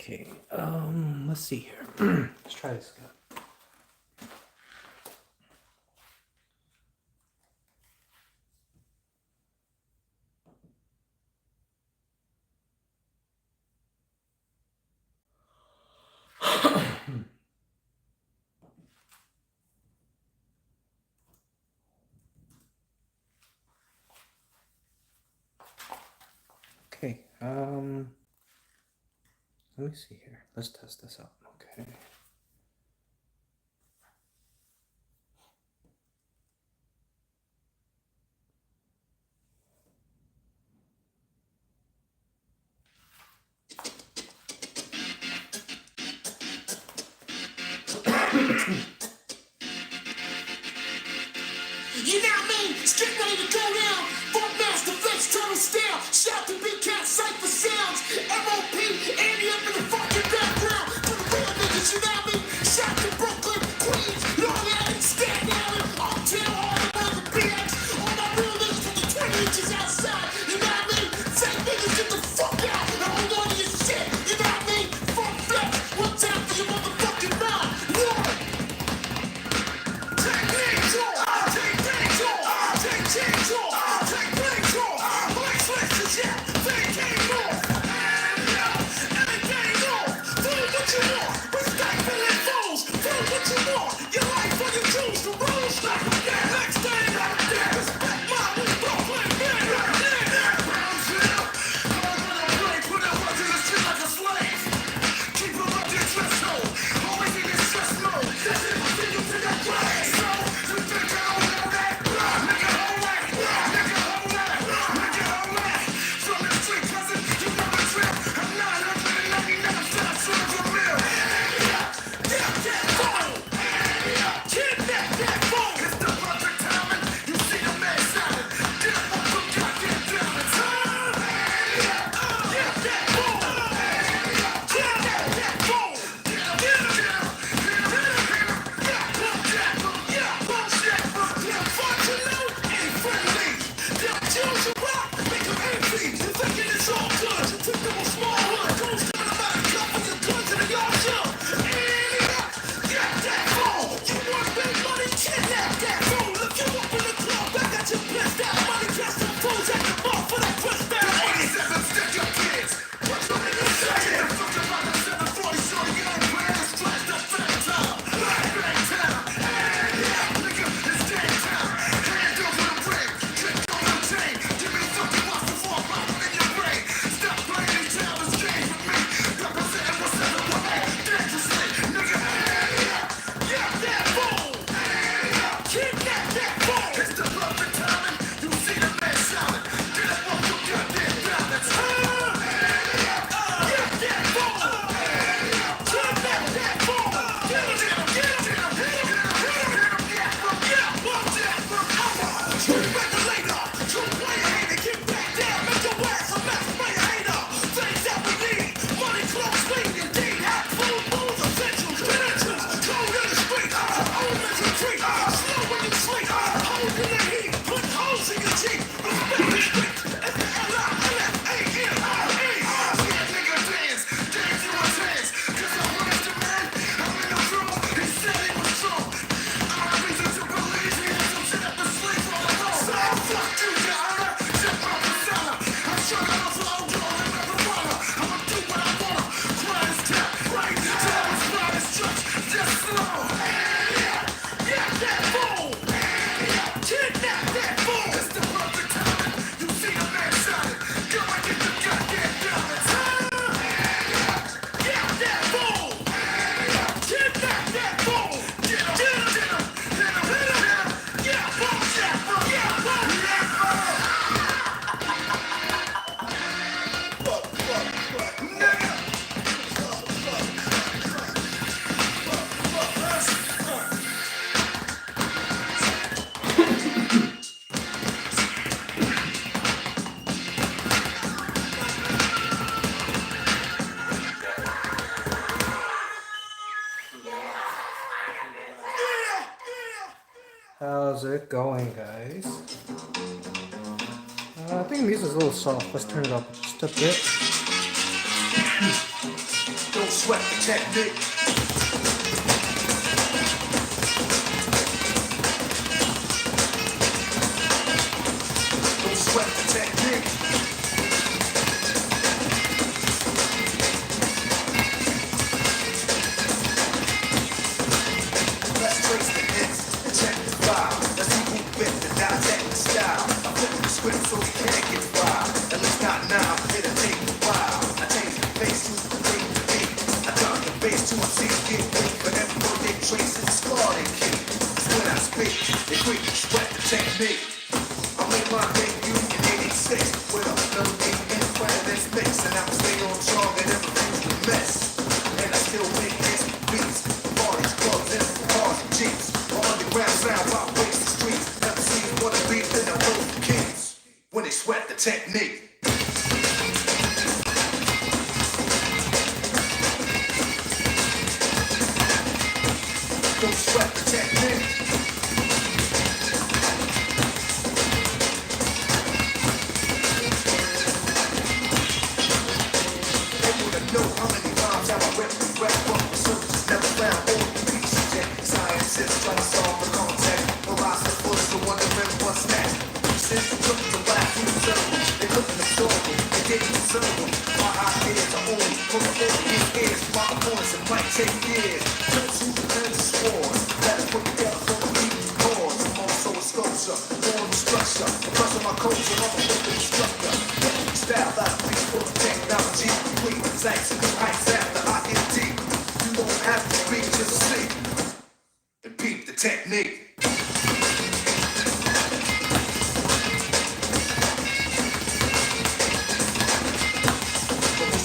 Okay, let's see here. Let's try this again. Okay, let me see here. Let's test this out. Okay. You know what I mean? Straight ready to go down. Funk master, flex, tunnel style. Shout to Big Cat, Cypher Sounds. MOP, Andy up in the fucking background. For the real niggas, you know what I mean? Shout to Brooklyn, Queens, Long Island, Staten Island, Uptown, all the BX. All my real niggas from the 20 inches outside. You know what I mean? Fake niggas, get the fuck out and hold on to your shit. You know what I mean? Funk flex, one time for your motherfucking mind. One. Take things off. Change off, take things off, black switches, yeah, they came off, and it came off, do what you want, respect for their foes, do what you want, your life when you choose the rules, like that, next day, like that, respect mine, we both play big, like that, Brownsville, I'm gonna play, put that work in the shit like a slave, keep them up your threshold, always in your stress mode, that's it, I'll see you to that grave, so, you think I don't know that, nigga, How's it going, guys? I think the music's a little soft. Let's turn it up just a bit. technique. Don't sweat the technique. Let's trace the hits and check the file. Let's see who bit the dissect the style. I'm flipping the script so we can't get wild. At least not now, it'll take a while. I change the face to the thing to beat. I drop the bass to a scene, get weak. But every word they trace is a scar they keep. It's when I speak, they quick to sweat the technique. I made my debut in '86 with a melody in front of this mix. And I was staying on strong and everything's a mess. And I still make hits with beats. Parties, clubs, and cars and jeeps. My underground sound vibrates the streets. Never seen what a beat, then I know the kings. When they sweat the technique. Don't sweat the technique. They wanna know how many times have I rep the rap, but researchers never found all the pieces yet. Scientists try to solve the context. No lies are full, so wondering what's next. Since they took the last few circles, they couldn't absorb them, they didn't deserve them. My ideas are only for the audience ears. My opponents, it might take years. Just who depends on swords. That is put together for the beat cause. I'm also a sculpture, born with structure. Plus of my culture, I'm a local instructor. Style that's free for technology. Complete thanks to new heights after INT. You don't have to read, just see. And peep the technique.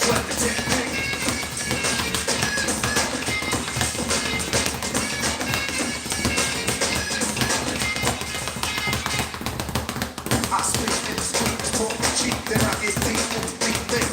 Sweat the technique. I speak in the street, talk cheap, then I get deep on the beat, then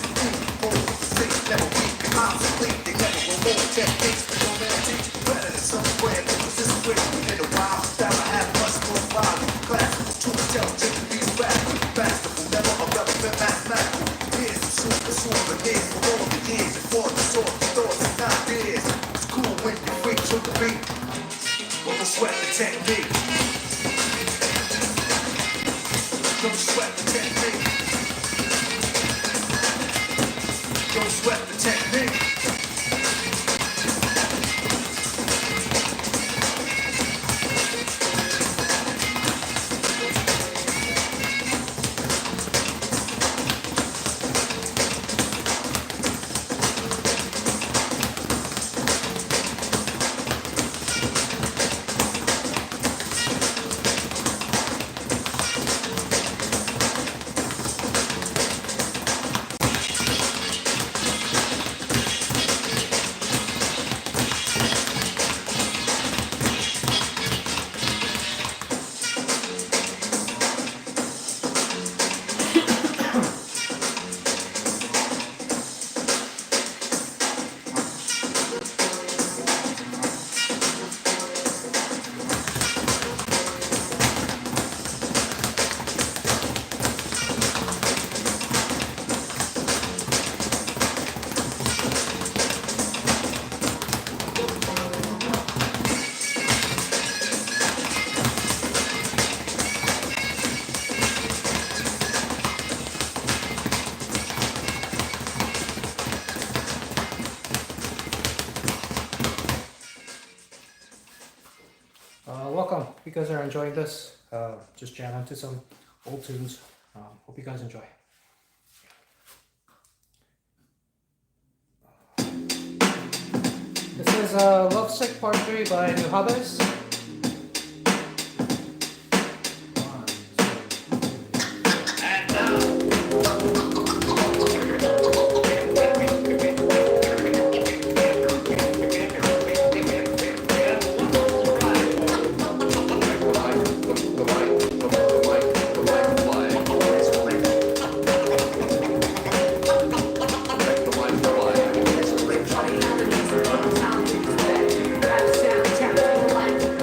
hold the seat, never weak, I'm complete, they never will more techniques, but no man teach better than somewhere, because this is great, in the wild style I have much more volume, classical, too intelligent to be radical, fastable, never irrelevant, mathematical, here's the truth, the swarm of years, for all the years, before the sort of thoughts and ideas, it's cool when you freak to the beat, but don't sweat the technique. Don't sweat the technique. Don't sweat the technique. Welcome. Hope you guys are enjoying this. Just jamming to some old tunes. Hope you guys enjoy. This is Lovesick Part 3 by New Habits. Like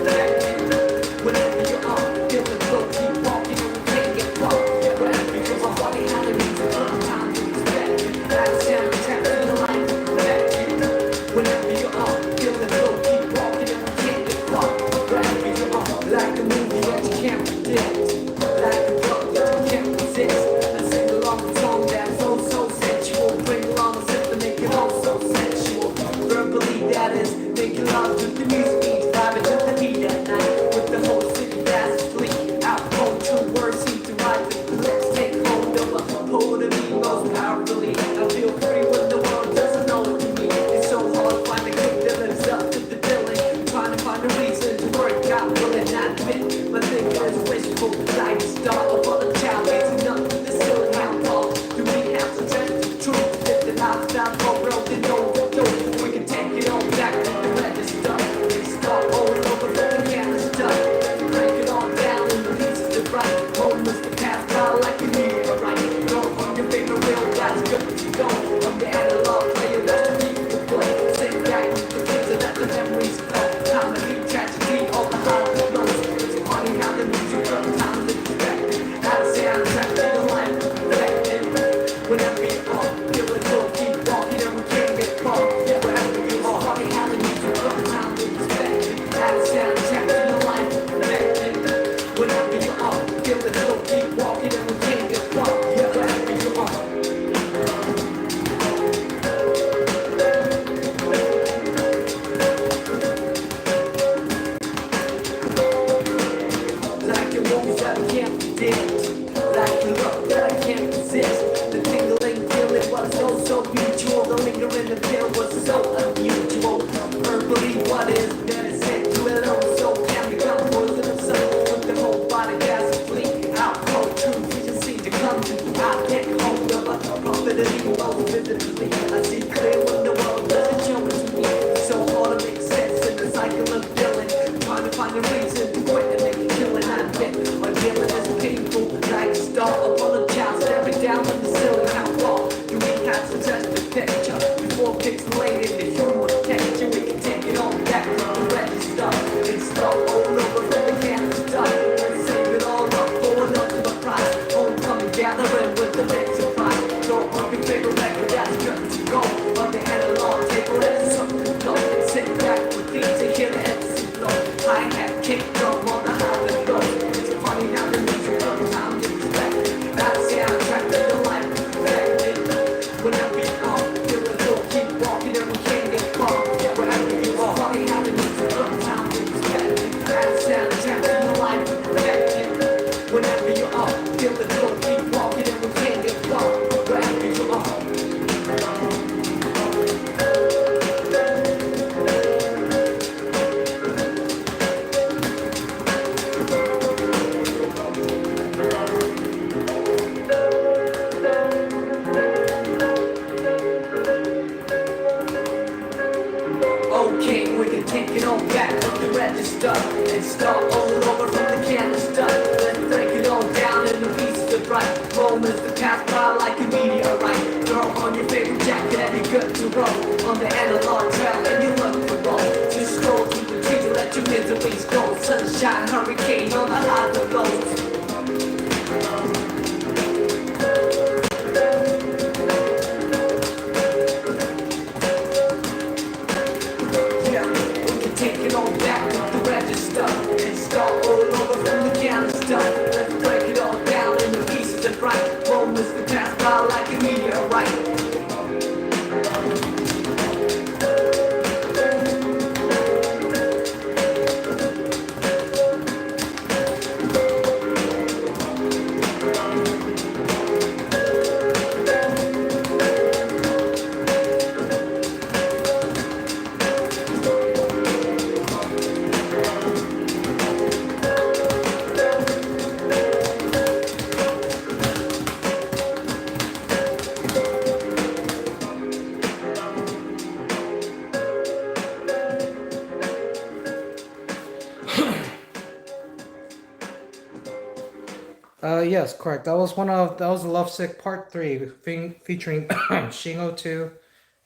making love to the music beats, vibing to the beat at night. With the whole city fast asleep, out cold, true words seem to rhyme. Let's take hold of a hold of me most powerfully. I feel free when the world doesn't know it to me. It's so hard to find a kick that lives up to the billing. Trying to find a reason to work out, will it not fit? My thinking is wishful, like the start of all the child gazing up to the ceiling. How tall do we have to test the truth? If the lifestyle go broken, no, we can take it all back to the register. And start all over from the canvas stuff. Break it all down in the pieces to right. Moments to pass by like you need it right. Go on your favorite wheel, that's good to go. I'm the analog player, that's the beat to play. Sit back with the things and let the memories flow. Comedy, tragedy, all the highs and lows. It's funny how the music from time to respect. How to soundtrack to the life reflected. Whenever you fall, feel it go, keep walking and we can't get far. Wherever you are, funny how the music from time to respect. How to soundtrack to the life reflected. Whenever you are, feel it go, keep walking and we can't get far. Wherever you are. Like the movies that I can't predict, like the love that I can't resist. The tingling feeling was so mutual. The lingering appeal was so unusual. Verbally, what is medicine to it all? So can become poison of some. With the whole body gas fleet out cold truth. We just seem to come to me. I get hold of a prophet and evil vividly. I see clear when the world doesn't show it to me. So hard to make sense in the cycle of feeling. Trying to find a reason to quit and make it killing. I admit my feeling is painful. Like a star up on a child staring down on the ceiling. How far do we have to touch the picture before pixelated the human texture? We can take it all back from the register and start all over from the canvas stuff and save it all up for another prize. Homecoming gathering with the big surprise. Throw on your favorite record that's good to go. On the analog table there's something to blow. Sit back with these and hear the ecstasy flow. Hi-hat, kick drum on the high and low. It's funny how the music from time to respect. That's the soundtrack to the life reflected. Whenever you are, feel it go, keep walking and we can't get far. Wherever you are, funny how the music from time to respect. That's the soundtrack to the life reflected. Whenever you are, feel it go, keep walking and we can't get far. Wherever you are. Okay, we can take it all back from the register and start all over from the canvas stuff. Let's break it all down in the pieces of right. Moments that pass by like a meteorite. Throw on your favorite jacket and you're good to roll. On the analog trail and you look for roll. Just scroll through the trees and let your misery scroll. Sunshine, hurricane on the highs and lows. Take it all back from the register and start all over from the canvas stuff. Let's break it all down in the pieces of right. Moments that pass by like a meteorite. Yes, correct. That was the Lovesick Part 3 featuring Shingo 2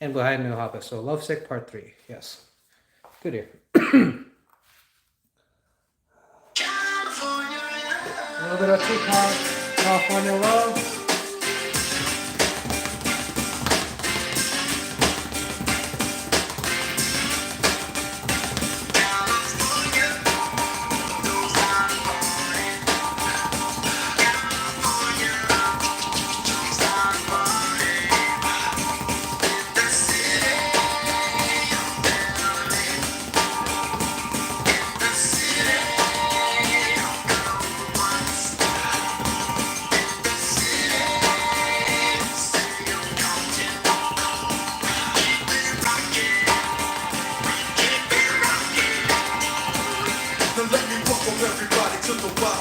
and Behind New Hopper. So Lovesick Part 3, yes. Good ear. A little bit of Tupac, California Love.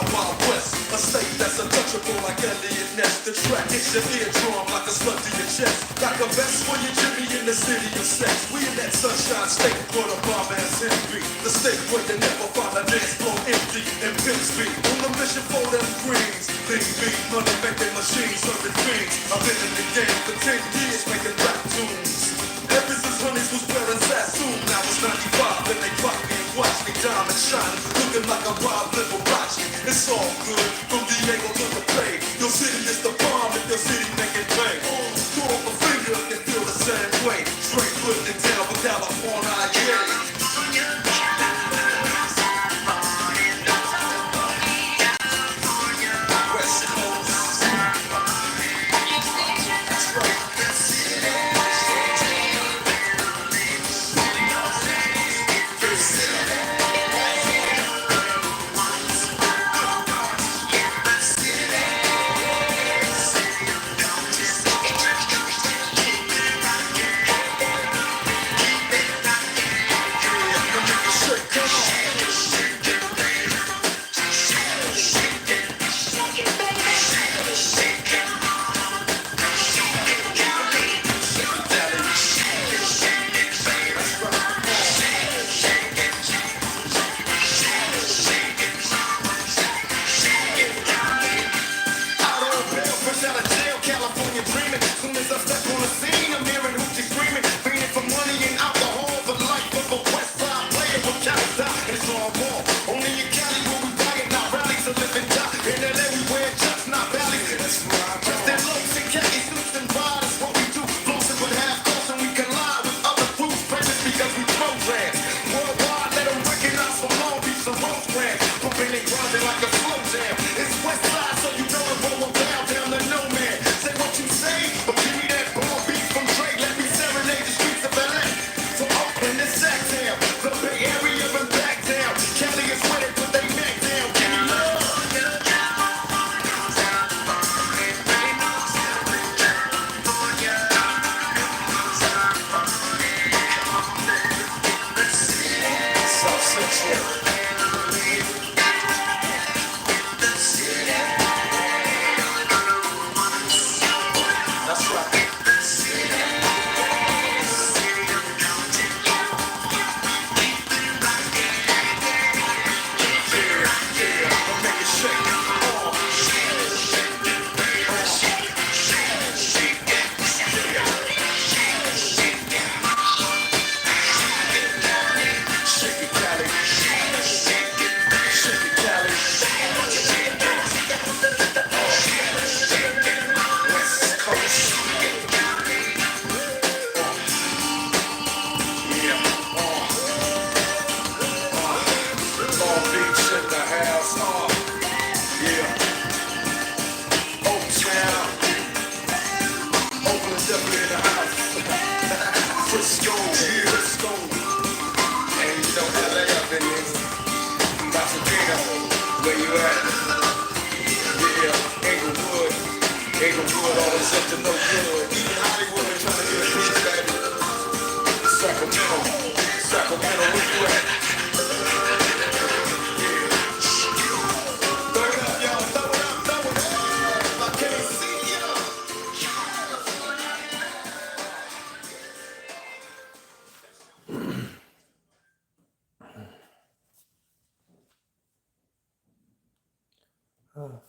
Wild Wild West, a state that's untouchable like Elliot Ness. The track hits your eardrum like a slug to your chest. Like a vest for your Jimmy in the city of sex. We in that sunshine state where the bomb ass envy. The state where you never find a dance floor empty and pimp speed. On the mission for them greens. Lean beat, money making machines, serving fiends. I've been in the game for 10 years making rap tunes. Ever since Honeys was wearing Sassoon, now it's 95 and they clock me and watch me diamond shining, looking like a Rob Liberace. It's all good, from Diego to the Bay. Your city is the bomb if your city making pay. Throw up a finger if you feel the same way. Straight putting it down for California, yeah.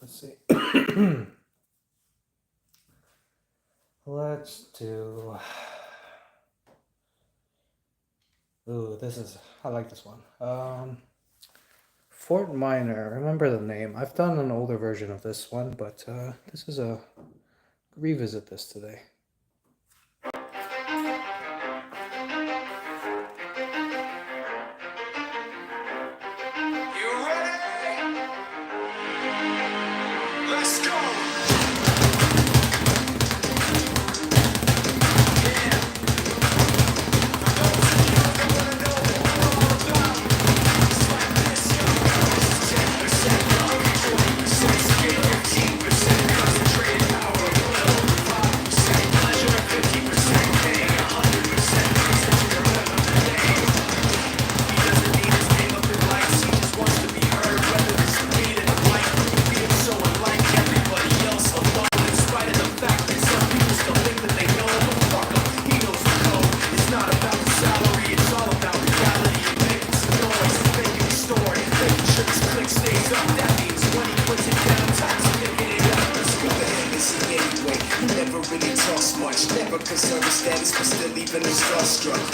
Let's see. Let's do. Ooh, I like this one. Fort Minor. Remember the name. I've done an older version of this one, but this is a revisit this today. Concentrated power,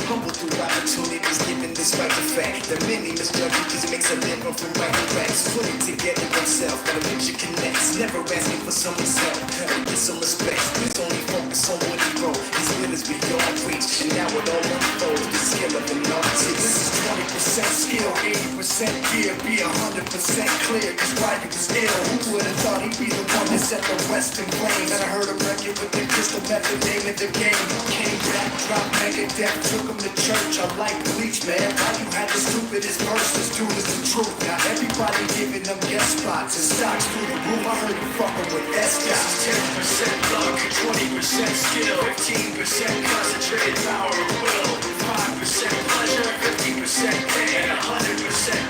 Humble through opportunities, given despite the fact that many misjudge you because it makes a living from writing raps. Put it together himself, got a picture connects. Never asking for someone's help, gotta get some respect. Please only focus on what he wrote. His will is beyond reach, and now it all unfolds. The skill of an artist. This is 20% skill, 80% gear. Be 100% clear, cause Ryder was ill. Who would've thought he'd be the one that set the West in flames? And I heard him record with the crystal method, name of the game. Came back, dropped Megadeth, took him to church. I like Bleach, man. Why you had the stupidest verses? Dude, is the truth. Now everybody giving them guest spots and stocks through the roof. I heard you fucking with S-Guys. 10% luck, 20% skill, 15% concentrated power of will, 5% pleasure, 50% pain, and 100%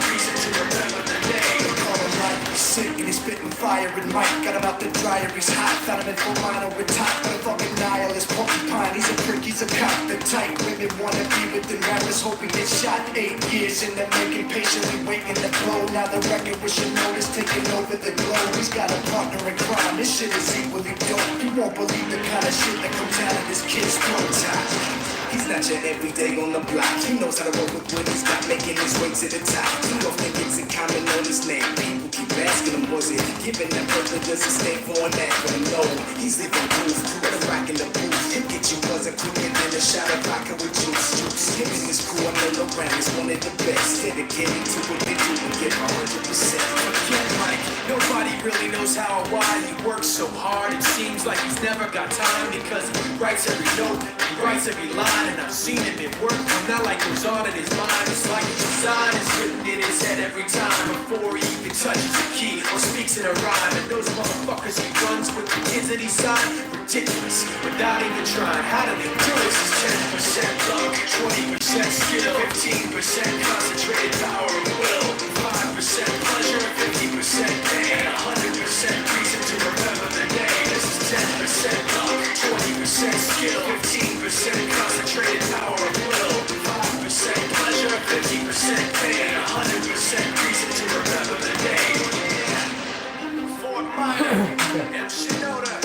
reason to remember the name. They call him like he's sick and he's spitting fire and Mike got him out the dryer, he's hot. Found him in full minor with top, but a fucking nihilist porcupine. He's a prick, he's a cop. The tight women wanna be with the rappers, hoping get shot. 8 years in the making, patiently waiting to blow. Now the record with your notice taking over the globe. He's got a partner in crime, this shit is equally dope. You won't believe the kind of shit that comes out of this kid's throat. He's not your everyday on the block. He knows how to roll with what he's got, making his way to the top. You don't think it's a common on his name. People keep asking him, was it given that brother does he stay for an act? But no, he's living proof. Let him rock in the booth. Him get you wasn't quicker than a shot of vodka with juice. Him and his crew, I know around is one of the best. Dedicated to what they do and get 100%. Forget Mike, nobody really knows how or why he works so hard. It seems like he's never got time because he writes every note, he writes every line. And I've seen him at work, not like goes on in his mind. It's like a design is written in his head every time before he even touches a key or speaks in a rhyme. And those motherfuckers he runs with the kids that he signed, ridiculous, without even trying. How do they do this? It's 10% luck, 20% skill, 15% concentrated power of will, 5% pleasure, 50% pain, and 100% reason to remember the name. This is 10% luck, 20% skill, 15% concentrated power of will, 5% pleasure, 50% pain, and 100% reason to remember the name. Fort Minor, M. Shinoda,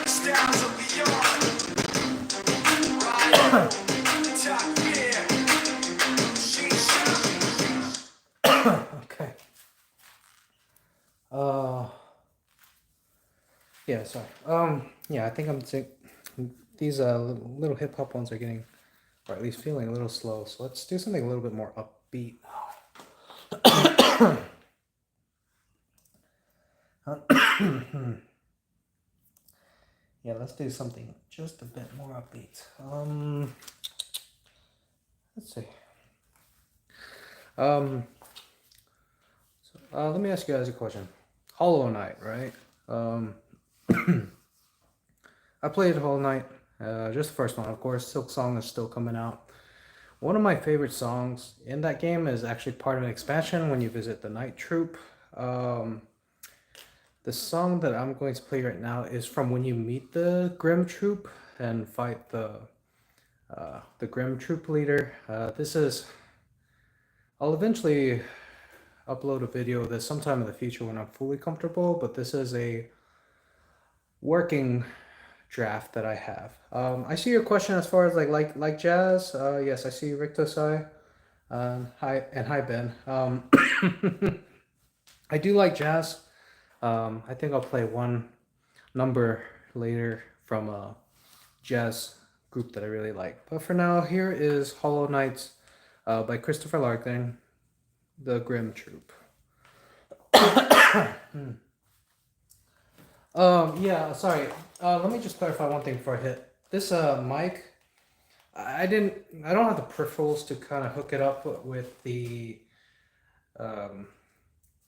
Styles of Beyond, Ride, Top Gear, Shisha. Okay. Yeah, sorry. Yeah, I think I'm these little hip hop ones are getting, or at least feeling a little slow. So let's do something a little bit more upbeat. Yeah, let's do something just a bit more upbeat. Let's see. Let me ask you guys a question. Hollow Knight, right? I played Hollow Knight, just the first one, of course. Silk Song is still coming out. One of my favorite songs in that game is actually part of an expansion when you visit the Night Troop. The song that I'm going to play right now is from when you meet the Grim Troop and fight the Grim Troop leader. I'll eventually upload a video of this sometime in the future when I'm fully comfortable, but this is a working draft that I have. I see your question as far as like jazz. Yes, I see Rick Tosai. Hi Ben. I do like jazz. I think I'll play one number later from a jazz group that I really like. But for now, here is Hollow Knights by Christopher Larkin, The Grim Troop. Yeah, sorry. Let me just clarify one thing before I hit. This mic, I don't have the peripherals to kind of hook it up with the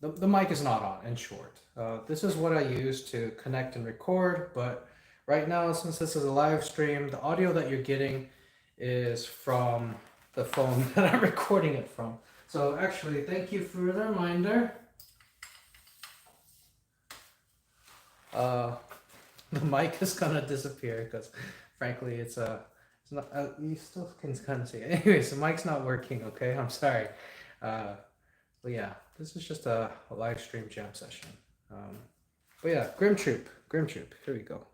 mic is not on, in short. This is what I use to connect and record, but right now, since this is a live stream, the audio that you're getting is from the phone that I'm recording it from. So actually, thank you for the reminder. The mic is gonna disappear because, frankly, it's not. You still can kind of see it. Anyways, the mic's not working. Okay, I'm sorry. But yeah, this is just a live stream jam session. But yeah, Grim Troop. Here we go.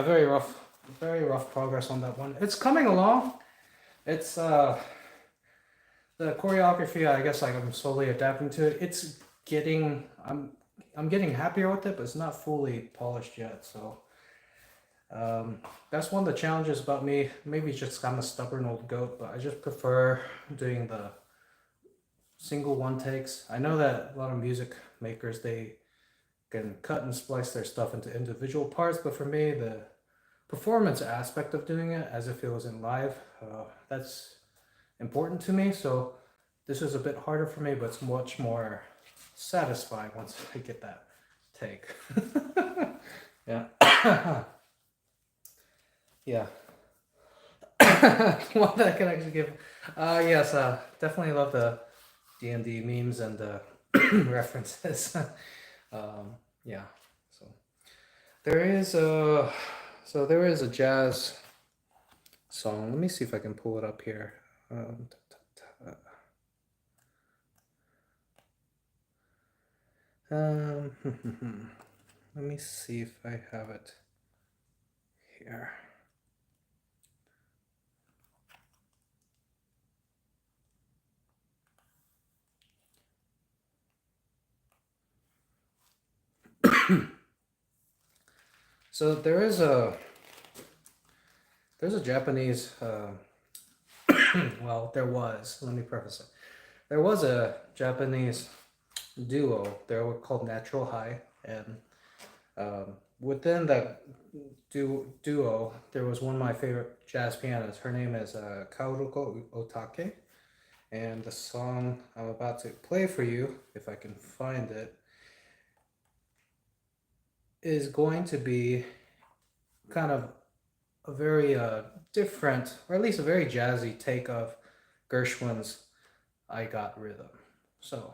yeah, very rough progress on that one. It's coming along. It's the choreography. I guess like I'm slowly adapting to it. It's getting I'm getting happier with it, but it's not fully polished yet. So that's one of the challenges about me. Maybe it's just I'm a stubborn old goat, but I just prefer doing the single one takes. I know that a lot of music makers, they can cut and splice their stuff into individual parts, but for me, the performance aspect of doing it as if it was in live, that's important to me. So this is a bit harder for me, but it's much more satisfying once I get that take. Yeah. Yeah. One that I can actually give. Yes, definitely love the D&D memes and references. Yeah. So there is a jazz song. Let me see if I can pull it up here. Let me see if I have it here. So there's a Japanese well, there was, let me preface it. There was a Japanese duo. They were called Natural High, and within that duo, there was one of my favorite jazz pianists. Her name is Kaoruko Otake, and the song I'm about to play for you, if I can find it, is going to be kind of a very different, or at least a very jazzy take of Gershwin's I Got Rhythm. So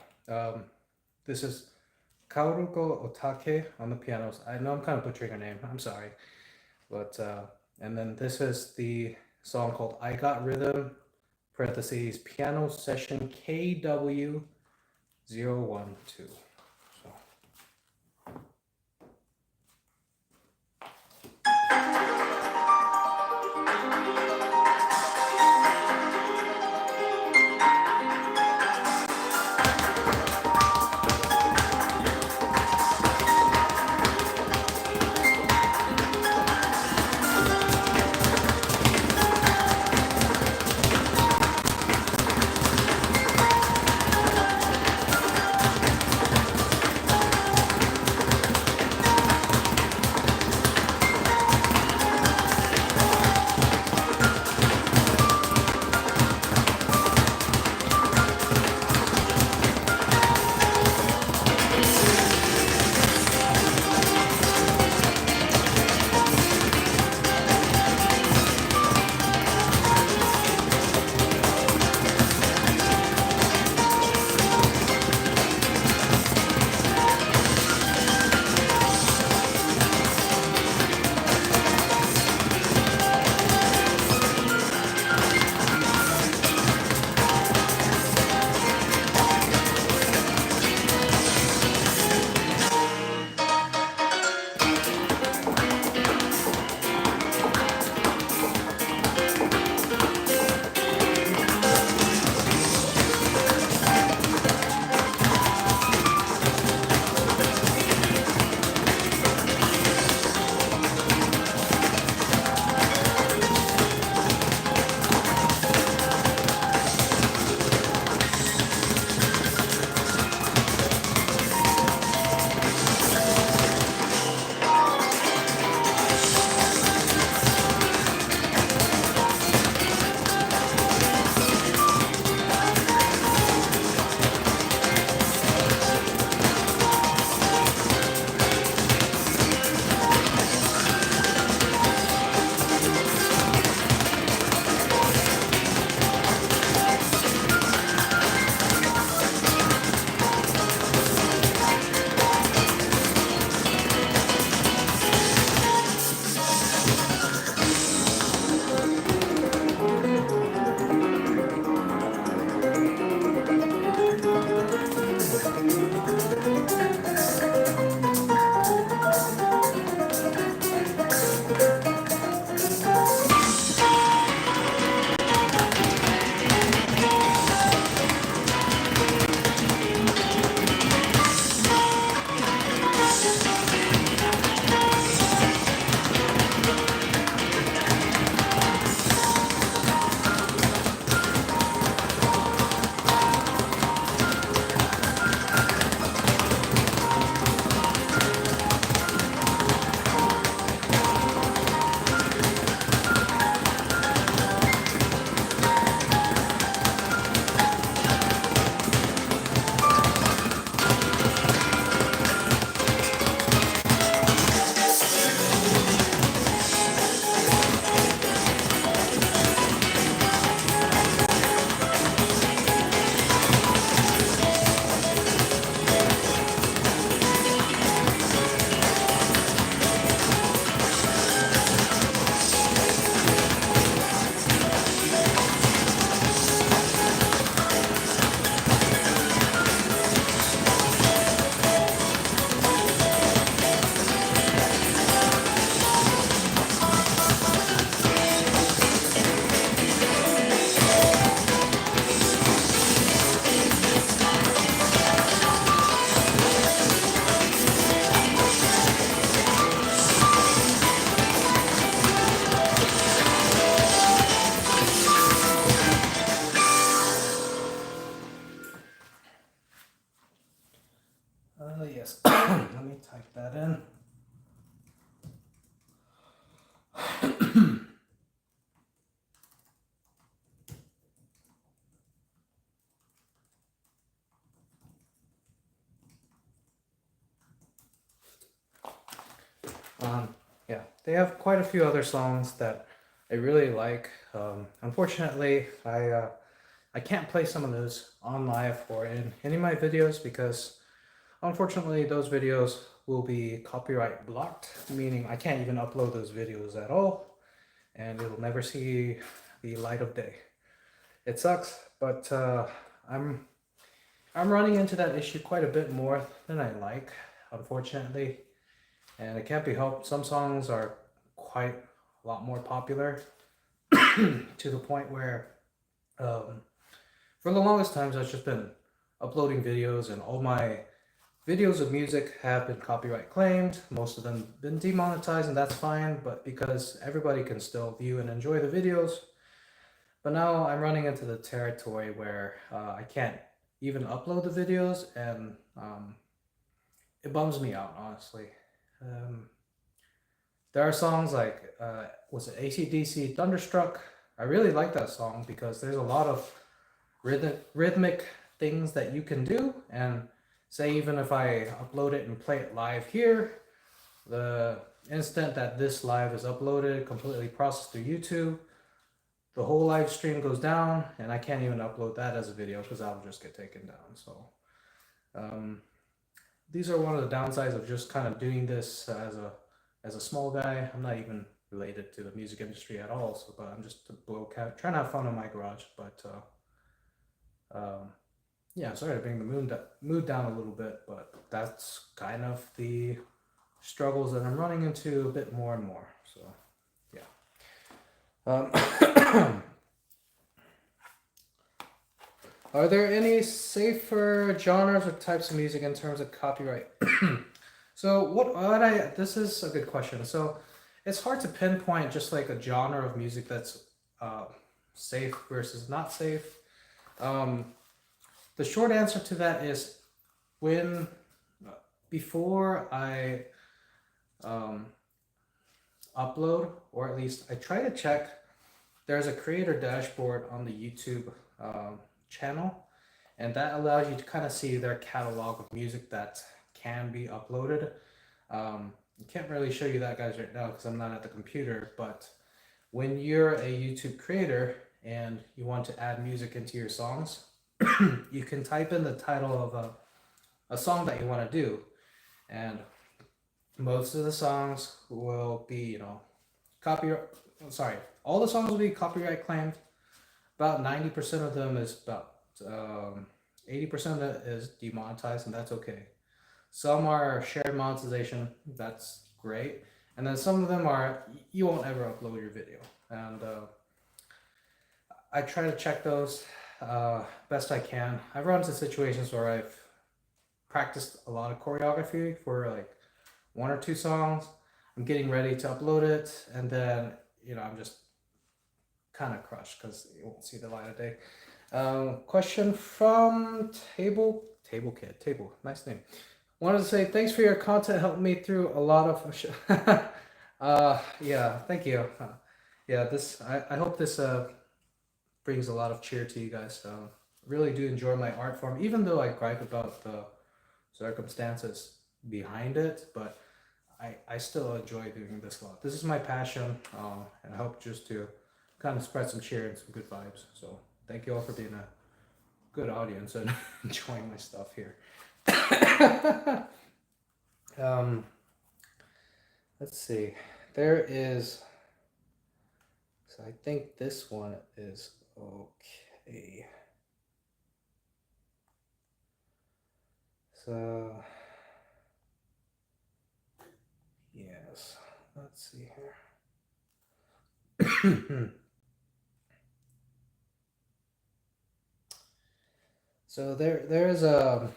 this is Kaoruko Otake on the pianos. I know I'm kind of butchering her name, I'm sorry. But and then this is the song called I Got Rhythm, parentheses, piano session KW012. So me type that in. Yeah, they have quite a few other songs that I really like. Unfortunately, I can't play some of those on live or in any of my videos because unfortunately those videos will be copyright blocked, meaning I can't even upload those videos at all, and it'll never see the light of day. It sucks, but I'm running into that issue quite a bit more than I like, unfortunately. And it can't be helped. Some songs are quite a lot more popular to the point where, for the longest times, I've just been uploading videos, and all my videos of music have been copyright claimed. Most of them been demonetized, and that's fine. But because everybody can still view and enjoy the videos, but now I'm running into the territory where I can't even upload the videos, and it bums me out, honestly. There are songs like, was it AC/DC Thunderstruck? I really like that song because there's a lot of rhythmic things that you can do. And say even if I upload it and play it live here, the instant that this live is uploaded, completely processed through YouTube, the whole live stream goes down, and I can't even upload that as a video because that'll just get taken down. So these are one of the downsides of just kind of doing this as a small guy. I'm not even related to the music industry at all, so but I'm just a blow cat trying to have fun in my garage. But yeah, sorry to bring the mood down a little bit, but that's kind of the struggles that I'm running into a bit more and more. So yeah. Are there any safer genres or types of music in terms of copyright? So this is a good question. So it's hard to pinpoint just like a genre of music that's safe versus not safe. The short answer to that is before I upload, or at least I try to check, there's a creator dashboard on the YouTube channel, and that allows you to kind of see their catalog of music that can be uploaded. I can't really show you that, guys, right now because I'm not at the computer, but when you're a YouTube creator and you want to add music into your songs, you can type in the title of a song that you want to do, and most of the songs will be, all the songs will be copyright claimed. About 90% of them is 80% of it is demonetized, and that's okay. Some are shared monetization, that's great. And then some of them are, you won't ever upload your video. And I try to check those best I can. I've run into situations where I've practiced a lot of choreography for like 1 or 2 songs. I'm getting ready to upload it, and then, I'm just kind of crushed because you won't see the light of day. Question from Table Kid. Nice name. Wanted to say thanks for your content, helped me through a lot of yeah, thank you. Yeah, I hope this brings a lot of cheer to you guys. Really do enjoy my art form, even though I gripe about the circumstances behind it, but I still enjoy doing this a lot. This is my passion, and I hope just to kind of spread some cheer and some good vibes. So thank you all for being a good audience and enjoying my stuff here. Let's see. There is. So I think this one is okay. So yes, let's see here. So there's a.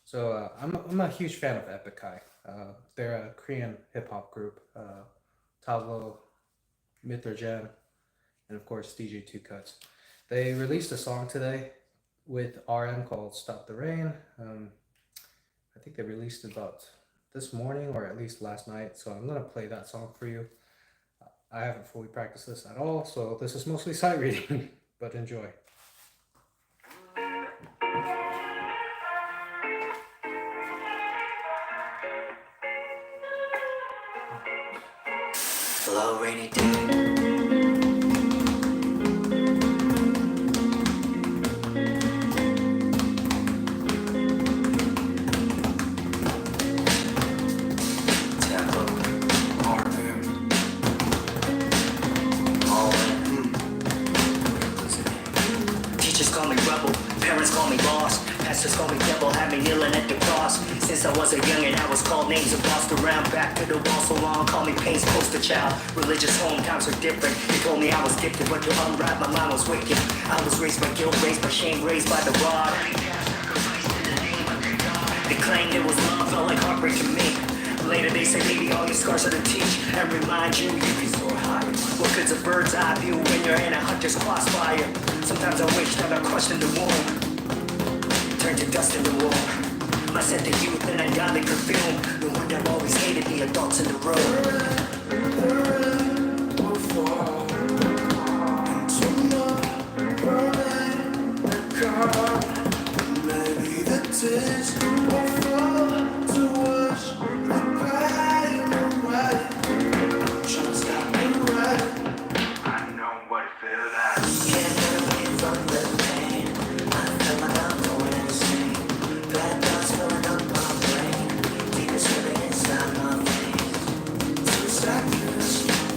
So I'm a huge fan of Epic High. They're a Korean hip hop group. Tavlo, Mithergen, and of course DJ Two Cuts. They released a song today with RM called "Stop the Rain." I think they released it about this morning or at least last night. So I'm gonna play that song for you. I haven't fully practiced this at all, so this is mostly sight reading, but enjoy. Hello, rainy day. Parents call me boss, pastors call me devil, had me kneeling at the cross. Since I was a youngin', I was called names and bossed around. Back to the wall so long, call me Pain's poster child. Religious hometowns are different. They told me I was gifted, but to unwrap my mind was wicked. I was raised by guilt, raised by shame, raised by the rod. They claimed it was love, felt like heartbreak to me. Later they say, baby, all your scars are to teach and remind you you can soar higher. What good's a bird's eye view when you're in a hunter's crossfire? Sometimes I wish that I crushed in the womb, turned to dust in the womb. I said the youth and ungodly perfume. No wonder I've always hated the adults in the room. Tears will fall to wash the pain away. I'm trying to stop me right. I know what it feels like. Can't get away from the pain. I feel like I'm going insane. Bad thoughts filling up my brain. Demons swimming inside my veins. 2 seconds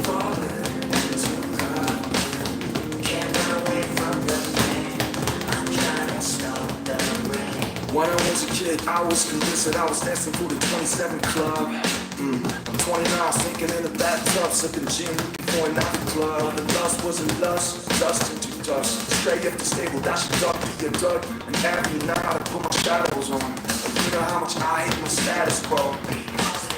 falling into God. Can't run away from the pain. I'm trying to stop the rain. When I was a kid, I was convinced that I was dancing through the 27 Club. I'm 20 now, sinking in the bathtub, sipping gin, looking for an after club. The lust wasn't lust, dust into dust. Straight up the stable, that shit dug to your dug. And every night I put my shadows on. And you know how much I hate my status quo.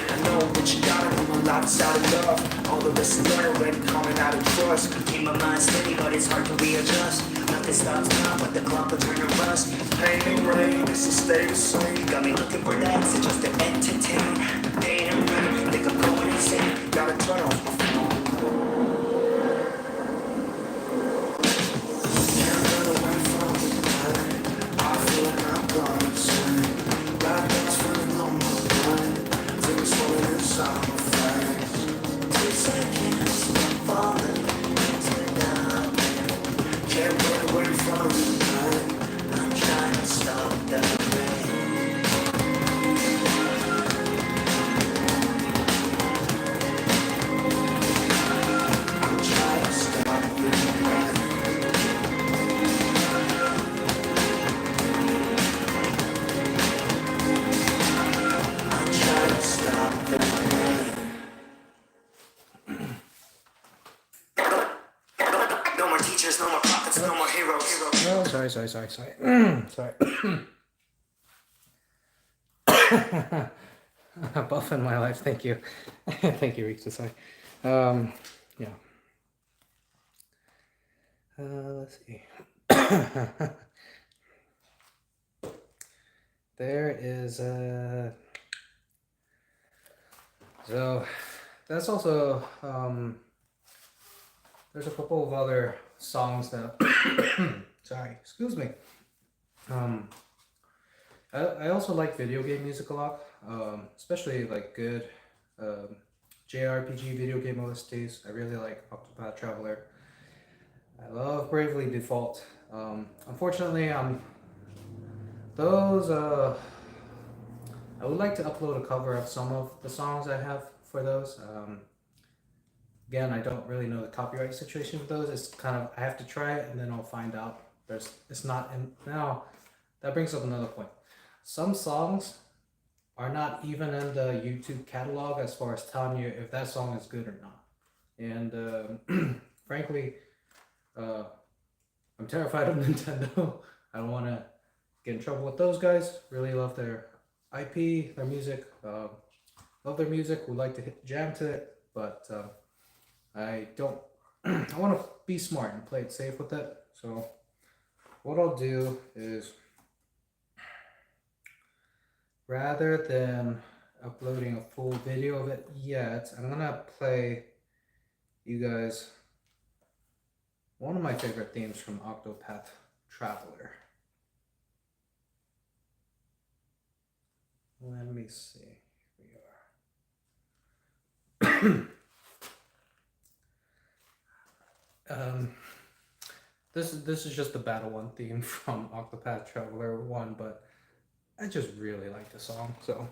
I know what you gotta do, my life is out of love. All the rest is learned already coming out of trust. Keep my mind steady, but it's hard to readjust. Nothing stops now, but the clock will turn to rust. Pain and rain, this will stay the same. Got me looking for that, so just to entertain. Pain and rain, think I'm going insane. Gotta turn off my phone. Can't run away from the pain. I feel like I'm gone insane. Bad thoughts running on my brain. Things falling inside my face. 2 seconds, falling into nothing. Can't run away from the pain. I'm trying to stop the rain. I'm trying to stop the pain. I'm trying to stop the rain. No more teachers, no more prophets, no more heroes. Oh, sorry. Sorry. Buff in my life, thank you. Thank you, Rika. Sorry. Yeah. Let's see. There is so that's also there's a couple of other songs that sorry, excuse me. I also like video game music a lot, especially like good JRPG video game OSTs. I really like Octopath Traveler. I love Bravely Default. Unfortunately, those I would like to upload a cover of some of the songs I have for those. Again, I don't really know the copyright situation for those. It's kind of, I have to try it and then I'll find out. It's not in, now that brings up another point. Some songs are not even in the YouTube catalog as far as telling you if that song is good or not. And frankly, I'm terrified of Nintendo. I don't want to get in trouble with those guys. Really love their IP, their music. Love their music. Would like to jam to it, but I don't. I want to be smart and play it safe with it. So what I'll do is rather than uploading a full video of it yet, I'm gonna play you guys one of my favorite themes from Octopath Traveler. Let me see. Here we are. This is just the Battle 1 theme from Octopath Traveler 1, but I just really like the song, so.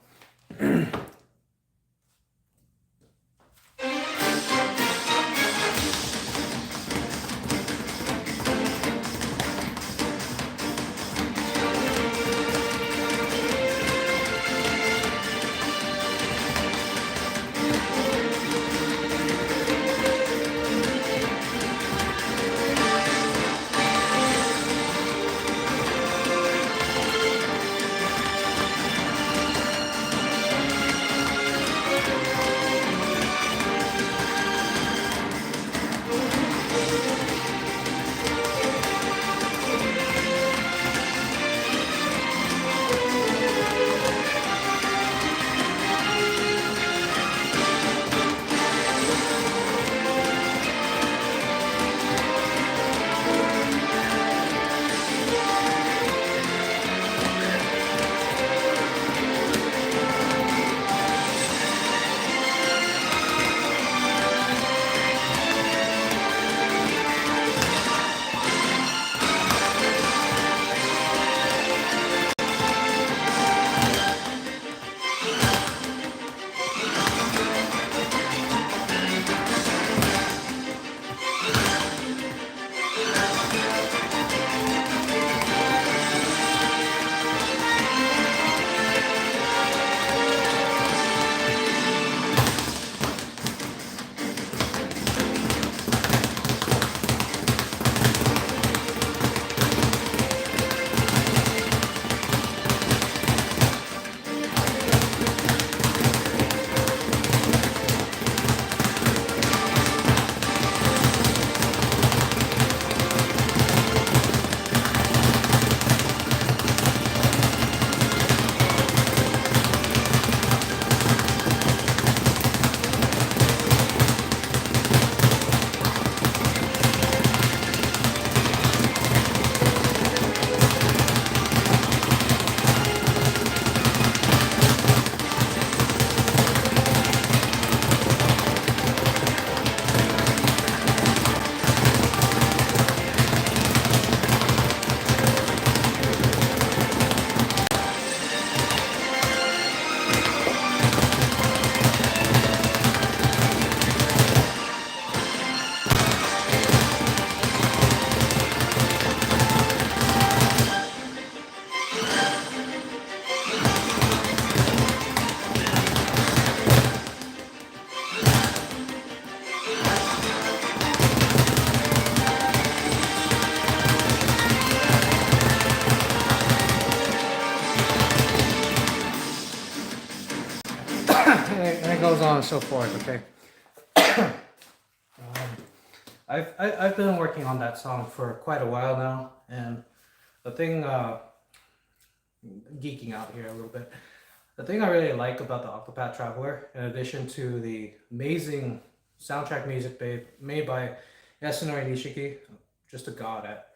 And it goes on and so forth, okay? I've been working on that song for quite a while now, and the thing, geeking out here a little bit, the thing I really like about the Octopath Traveler, in addition to the amazing soundtrack music made by Yasunori Nishiki, just a god at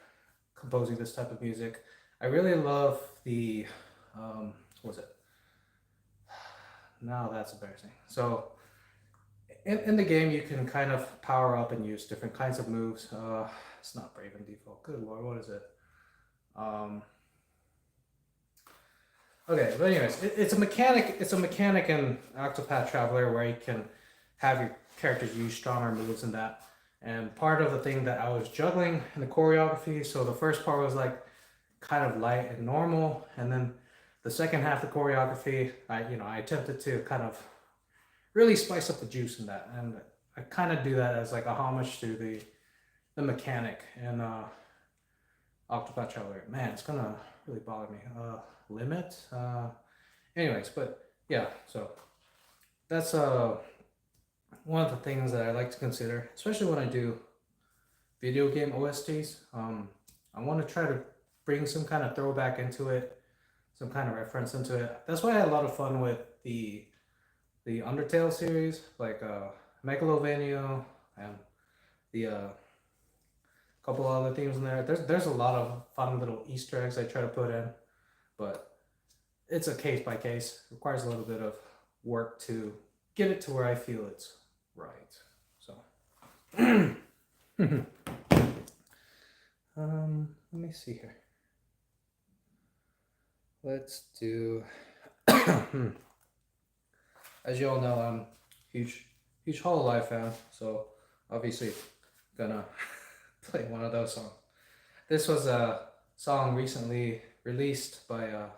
composing this type of music, I really love the, what was it? Now that's embarrassing. So, in the game, you can kind of power up and use different kinds of moves. It's not Brave and Default. Good lord, what is it? Okay, but anyways, it's a mechanic. It's a mechanic in Octopath Traveler where you can have your characters use stronger moves and that. And part of the thing that I was juggling in the choreography. So the first part was like kind of light and normal, and then the second half of the choreography, I attempted to kind of really spice up the juice in that, and I kind of do that as like a homage to the mechanic in Octopath Traveler. Man, it's gonna really bother me. Limit. Anyways, but yeah, so that's one of the things that I like to consider, especially when I do video game OSTs. I want to try to bring some kind of throwback into it, some kind of reference into it. That's why I had a lot of fun with the Undertale series, like Megalovania and the couple other themes in there. There's a lot of fun little Easter eggs I try to put in, but it's a case by case. It requires a little bit of work to get it to where I feel it's right. So, let me see here. Let's do. As you all know, I'm huge Hololive fan, so obviously gonna play one of those songs. This was a song recently released by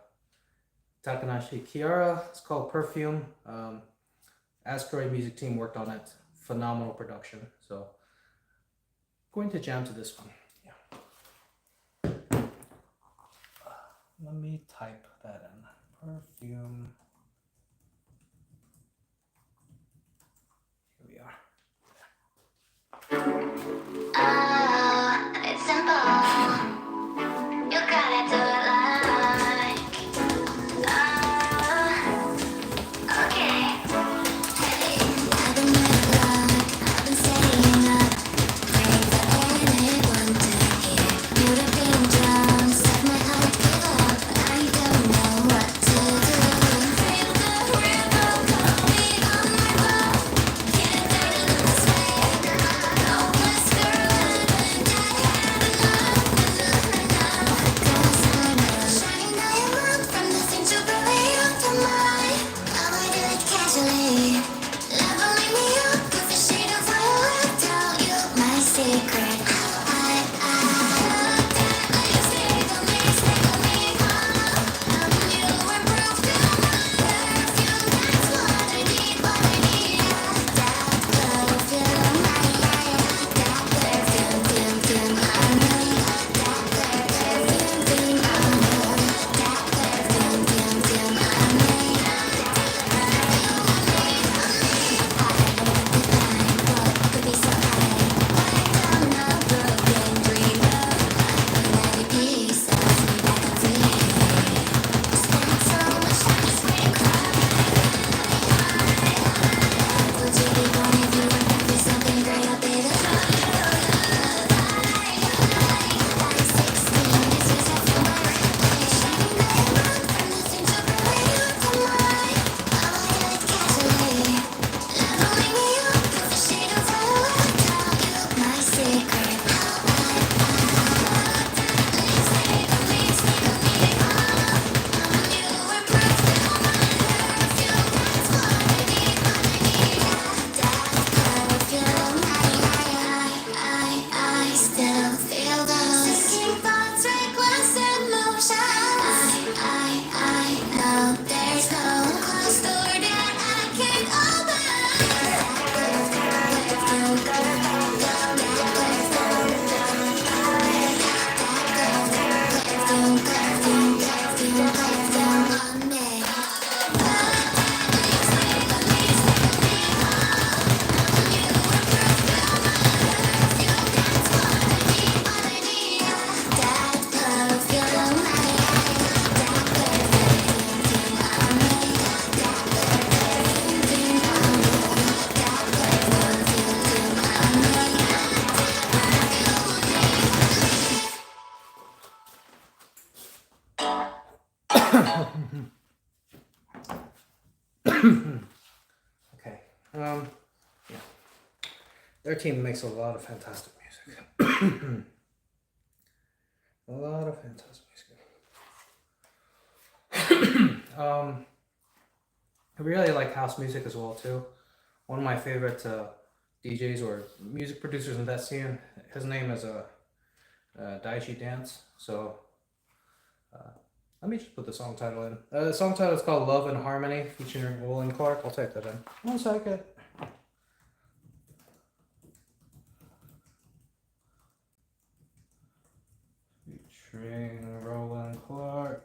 Takanashi Kiara. It's called Perfume. Asteroid Music Team worked on it. Phenomenal production. So going to jam to this one. Yeah. Let me type that in. Perfume. Here we are. It's simple. You gotta do it like. Okay. Hey, I've been with luck. I've been staying up. Praying for anyone to hear. Knew the being drunk. Set my heart give up. I don't know what to do. Feel the rhythm coming on my butt. Can't turn it this way. Hopeless girl, and I had enough. Cause I know shining diamond from nothing to brilliant to mine. Now I do it casually. Leveling me up with a shade of violet. Tell you my secret. I looked at lipstick on me, stick on me, and you were proof to my perfume. That's what I need, what I need. That perfume, that perfume, perfume, I know. That perfume, perfume, I know. That perfume, perfume, I know. Could be so high. Like on a broken dreamer. Let it be so sweet back on free. Spent so much time to scream, cry. Would you be born if you were back for something greater, baby? Like 16, this is how feel my replay. Shining diamond from nothing to brilliant to mine. Now I do it casually. Leveling me up with a shade of violet. Tell you my secret. Lipstick on me, stick on me, and you were proof to my perfume. That's what I need, what I need. That perfume, I still feel those sinking thoughts, reckless emotions. I know there's no closed door that I can't open. Perfume on me. Okay. Yeah. Their team makes a lot of fantastic music. A lot of fantastic music. I really like house music as well too. One of my favorite DJs or music producers in that scene, his name is Daichi Dance. So let me just put the song title in. The song title is called Love and Harmony, featuring Roland Clark. I'll type that in. 1 second. Featuring Roland Clark.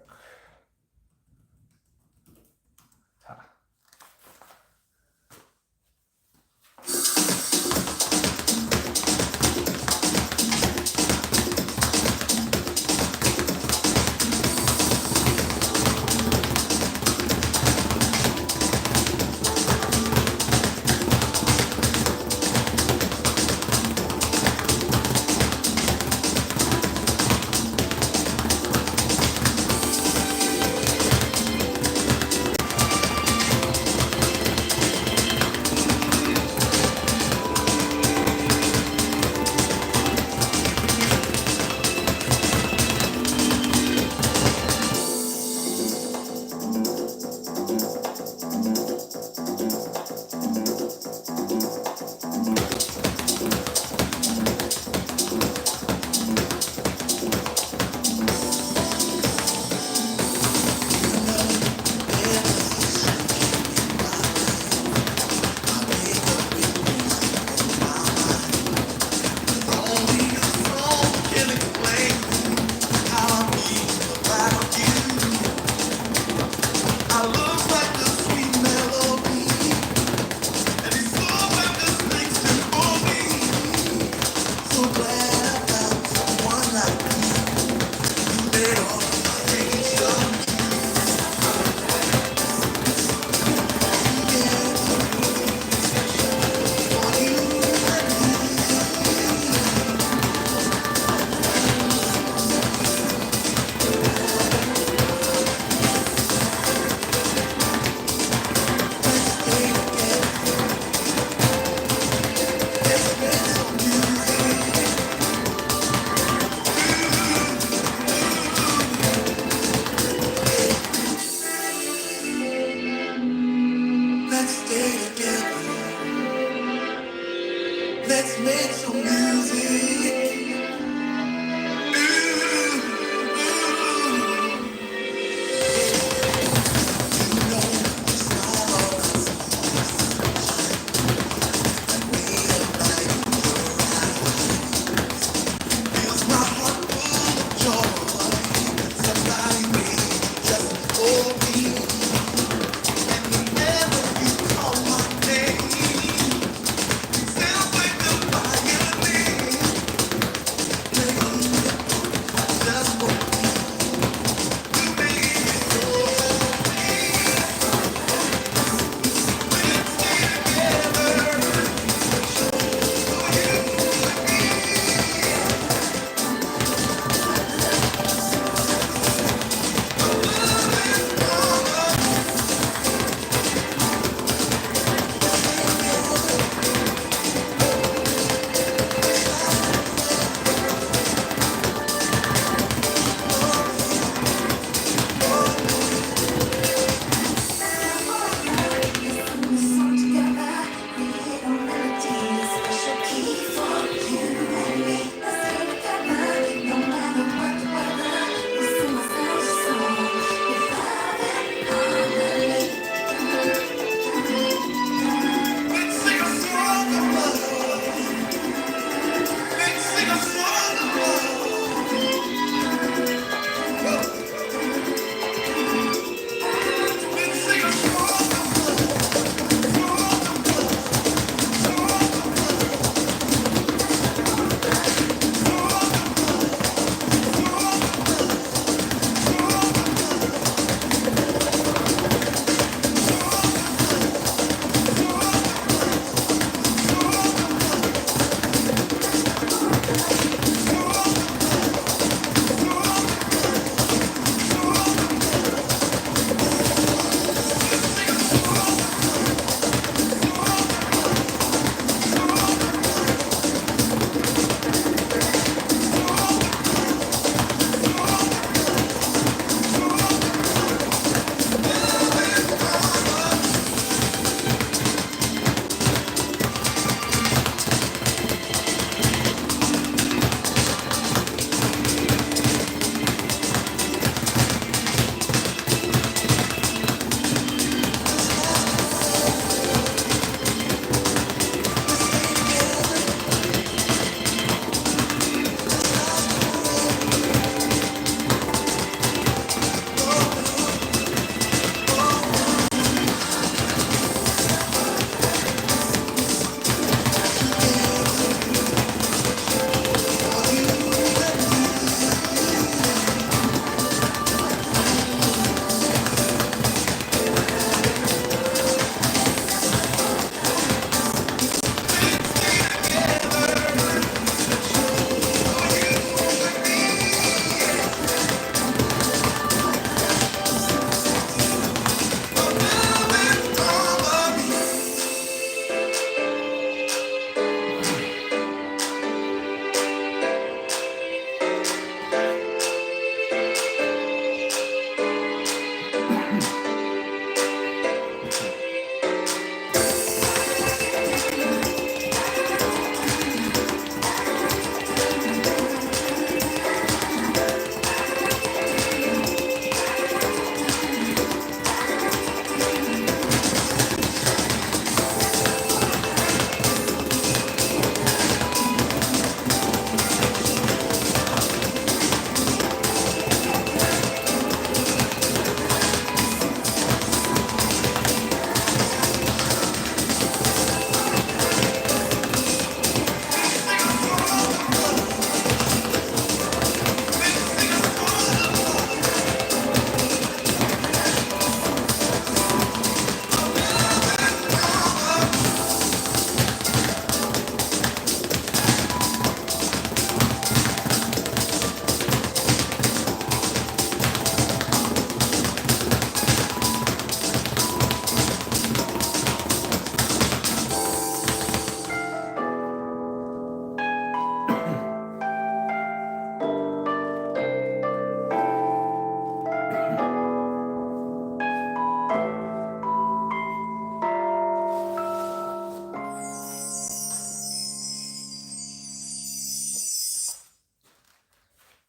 Ta.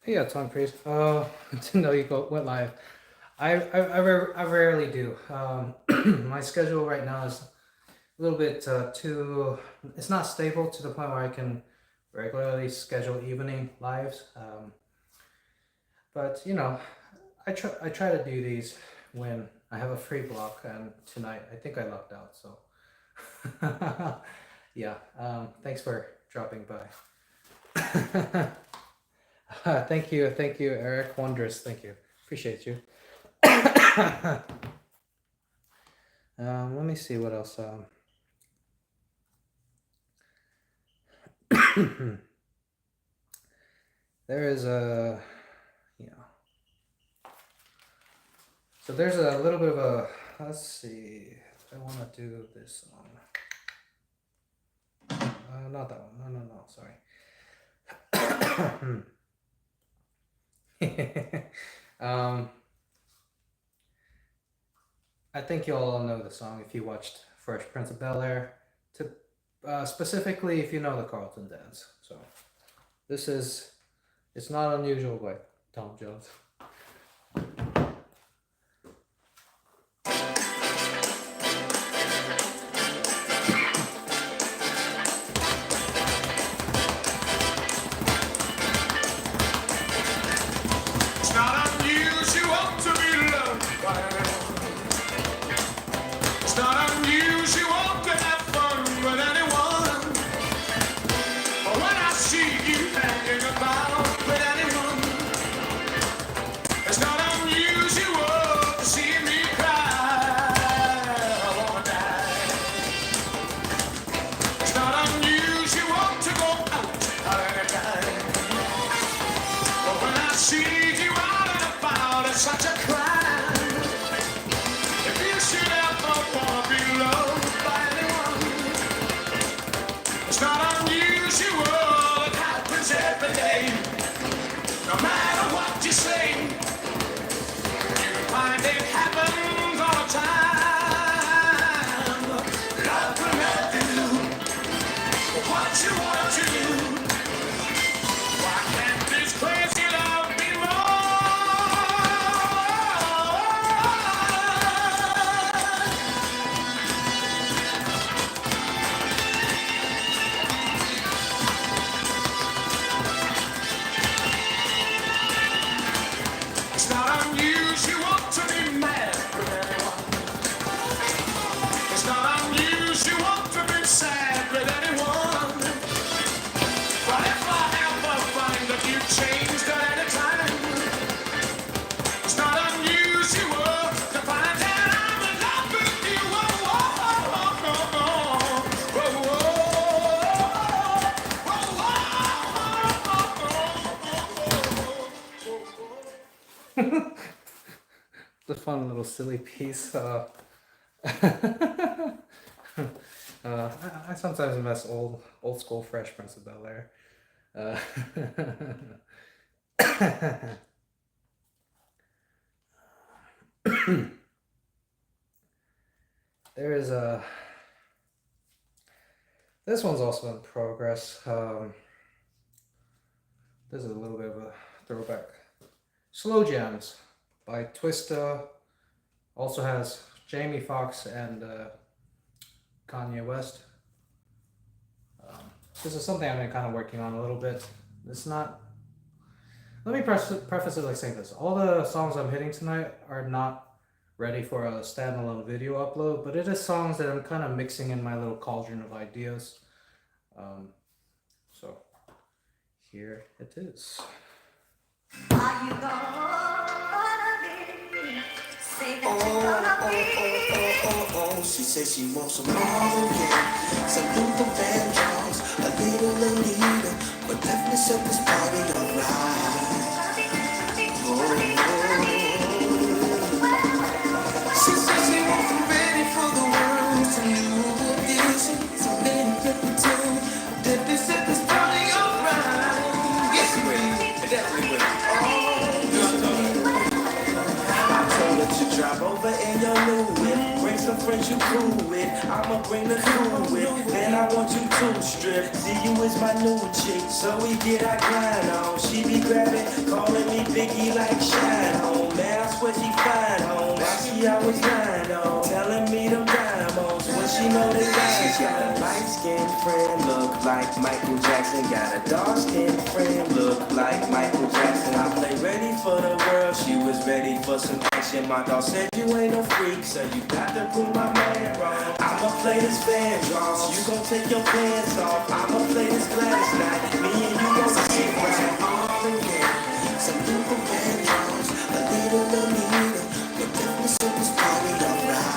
Yeah, Tom Cruise. Didn't know you went live. I rarely do. My schedule right now is a little bit too. It's not stable to the point where I can regularly schedule evening lives. But you know, I try to do these when I have a free block, and tonight I think I lucked out. So yeah. Thanks for dropping by. Thank you, Eric. Wondrous, thank you. Appreciate you. Let me see what else. There is a, you know. So there's a little bit of a. Let's see. I want to do this song. Not that one. No. Sorry. I think you all know the song if you watched Fresh Prince of Bel-Air. To specifically, if you know the Carlton dance. So this is. It's not unusual by Tom Jones. It's not unusual to be loved by anyone. It's not unusual to have fun with anyone. But when I see you hanging about with anyone, it's not unusual to see me cry. I wanna die. It's not unusual to go out at any time. But when I see you out and about, it's such a crime. If you should ever wanna be loved by anyone, it's not unusual. It happens every day. No matter what you say, you find it happens all the time. Love will never do what you want to do. Why can't this crazy love be It's not unusual to be mad with anyone. It's not unusual to be sad with anyone. But if I ever find that you've changed at any time, it's not unusual to find that I'm in love with you. It's a fun little silly piece. I sometimes miss old school Fresh Prince of Bel-Air. There is a. This one's also in progress. This is a little bit of a throwback. Slow Jams by Twista. Also has Jamie Foxx and Kanye West. This is something I've been kind of working on a little bit. It's not. Let me preface it like saying this. All the songs I'm hitting tonight are not ready for a standalone video upload, but it is songs that I'm kind of mixing in my little cauldron of ideas. So here it is. Are you gonna be? Say that you're gonna be. She says she wants some more, yeah. Some Luther Vandross, a little Anita, but definitely set this party alright. She says she wants some ready for the world, some new edition, some Lady Pepper too. Definitely set this party alright. Yes, she will. Definitely will. I told her to drop over in your new whip. Bring some friends you cool with. I'ma bring the cool with. Then I want you to strip. See you is my new chick, so we get our grind on. She be grabbing, call Vicky like shine on, man, I swear she fine on. Why she always lying on, telling me them diamonds when she know they lying. She got a light skinned friend, look like Michael Jackson. Got a dark skinned friend, look like Michael Jackson. I play ready for the world, she was ready for some action. My dog said you ain't no freak, so you got to prove my man wrong. I'ma play this band wrong, so you gon' take your pants off. I'ma play this Gladys night, me and you gon' sit right all again. Some people band drums, a little Anita, but definitely circus party alright.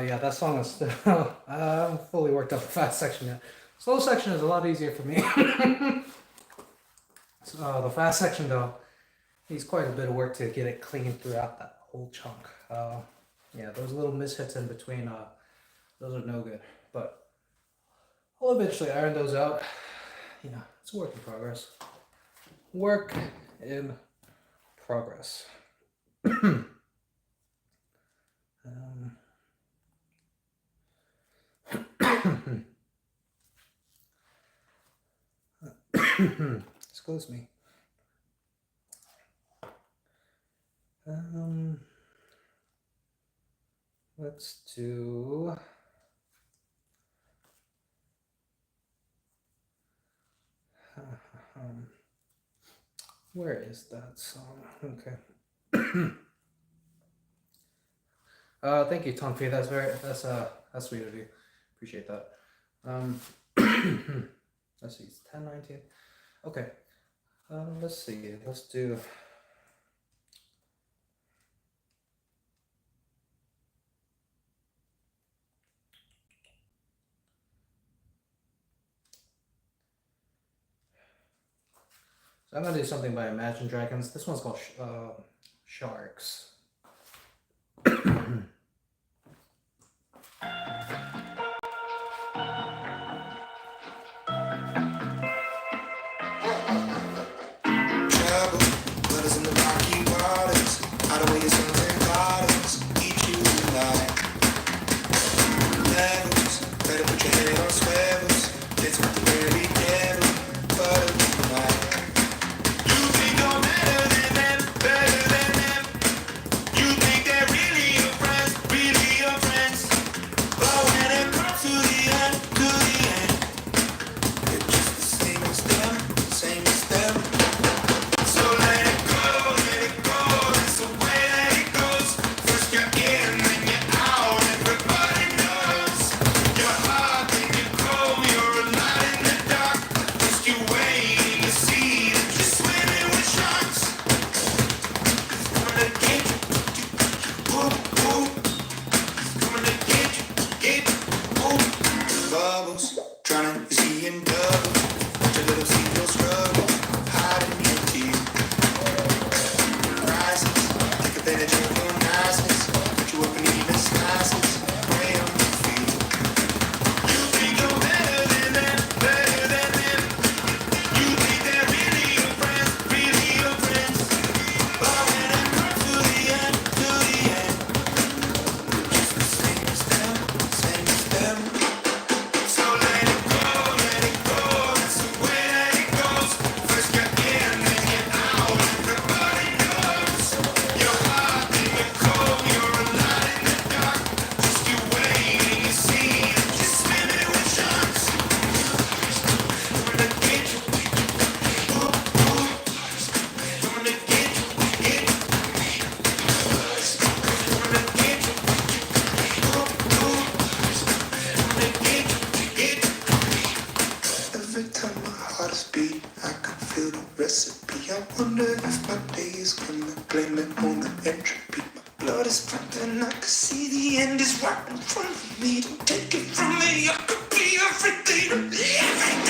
Yeah, that song is still. I haven't fully worked out the fast section yet. Slow section is a lot easier for me. The fast section, though, needs quite a bit of work to get it clean throughout that whole chunk. Yeah, those little mishits in between, those are no good. But I'll eventually iron those out. You know, it's a work in progress. Work in progress. Excuse me. Let's do. Where is that song? Okay. Thank you, Tonfi. That's sweet of you. Appreciate that. Let's see, it's 10:19. Okay. Let's see. Let's do. So I'm gonna do something by Imagine Dragons. This one's called Sharks. You think they're really your friends? recipe. I wonder if my day is gonna blame it on the entropy. My blood is pumping, I can see the end is right in front of me. Don't take it from me, I could be everything to everything.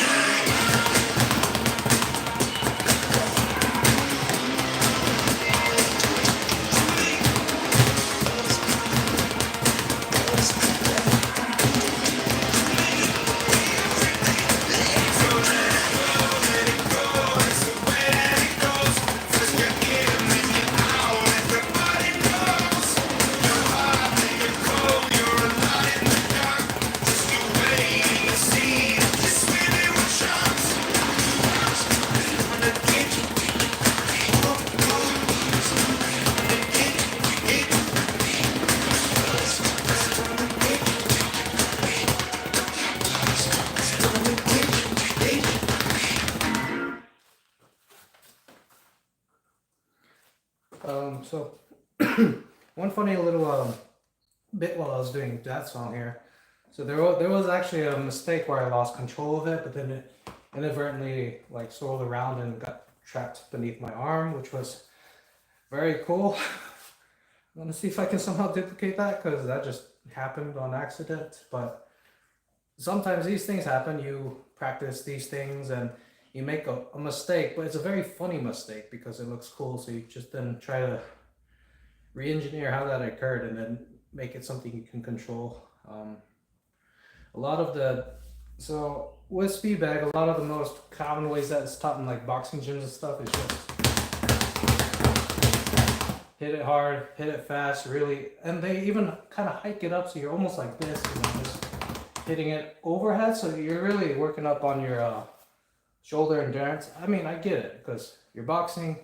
So one funny little bit while I was doing that song here. So there was actually a mistake where I lost control of it, but then it inadvertently like swirled around and got trapped beneath my arm, which was very cool. I'm gonna see if I can somehow duplicate that because that just happened on accident. But sometimes these things happen. You practice these things and you make a mistake, but it's a very funny mistake because it looks cool. So you just then try to re-engineer how that occurred and then make it something you can control. A lot of the so with Speedbag, a lot of the most common ways that it's taught in like boxing gyms and stuff is just hit it hard, hit it fast, really, and they even kind of hike it up so you're almost like this, just hitting it overhead. So you're really working up on your shoulder endurance. I mean, I get it because you're boxing.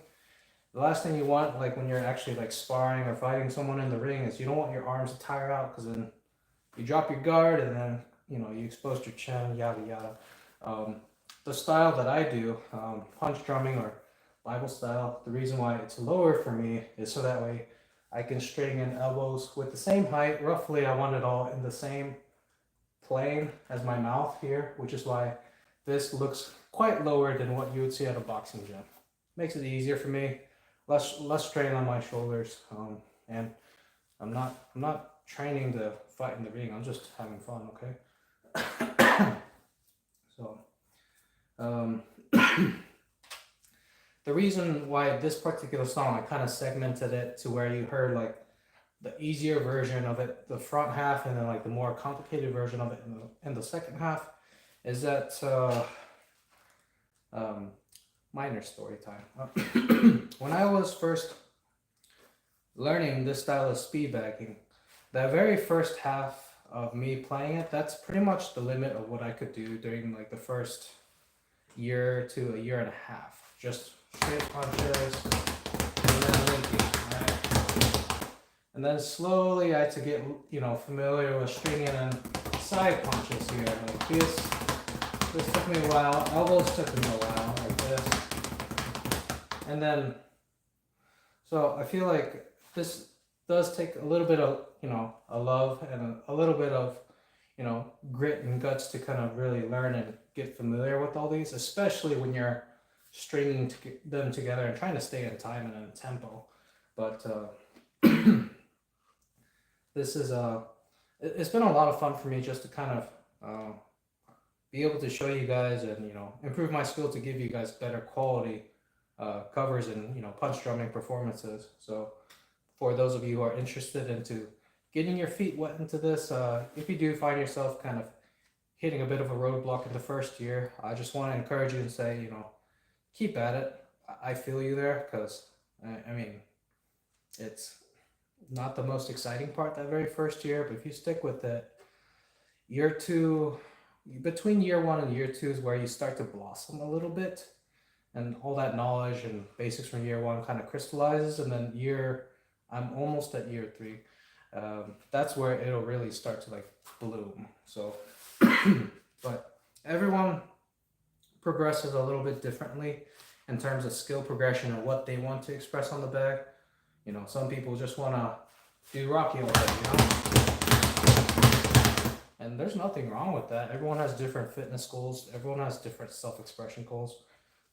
The last thing you want, like when you're actually like sparring or fighting someone in the ring, is you don't want your arms to tire out because then you drop your guard and then you exposed your chin, yada yada. The style that I do, punch drumming or Bible style, the reason why it's lower for me is so that way I can straighten in elbows with the same height. Roughly, I want it all in the same plane as my mouth here, which is why this looks quite lower than what you would see at a boxing gym. Makes it easier for me, less strain on my shoulders, and I'm not training to fight in the ring. I'm just having fun, okay? So, the reason why this particular song, I kind of segmented it to where you heard like the easier version of it, the front half, and then like the more complicated version of it in the second half, is that minor story time. When I was first learning this style of speedbagging, that very first half of me playing it, that's pretty much the limit of what I could do during like the first year to a year and a half. Just straight punches and then linking, right? And then slowly I had to get, familiar with stringing and side punches here. Like this took me a while. Elbows took me a while, like this. And then, so I feel like this does take a little bit of, a love and a little bit of, grit and guts to kind of really learn and get familiar with all these, especially when you're stringing them together and trying to stay in time and in tempo. But this is it's been a lot of fun for me just to kind of be able to show you guys and improve my skill to give you guys better quality covers and punch drumming performances. So for those of you who are interested into getting your feet wet into this, if you do find yourself kind of hitting a bit of a roadblock in the first year, I just want to encourage you and say, keep at it. I feel you there because, I mean, it's not the most exciting part that very first year, but if you stick with it, year two, between year one and year two is where you start to blossom a little bit and all that knowledge and basics from year one kind of crystallizes, and then I'm almost at year three. That's where it'll really start to like bloom. So, but everyone progresses a little bit differently in terms of skill progression and what they want to express on the bag. Some people just want to do Rocky all day, and there's nothing wrong with that. Everyone has different fitness goals. Everyone has different self-expression goals.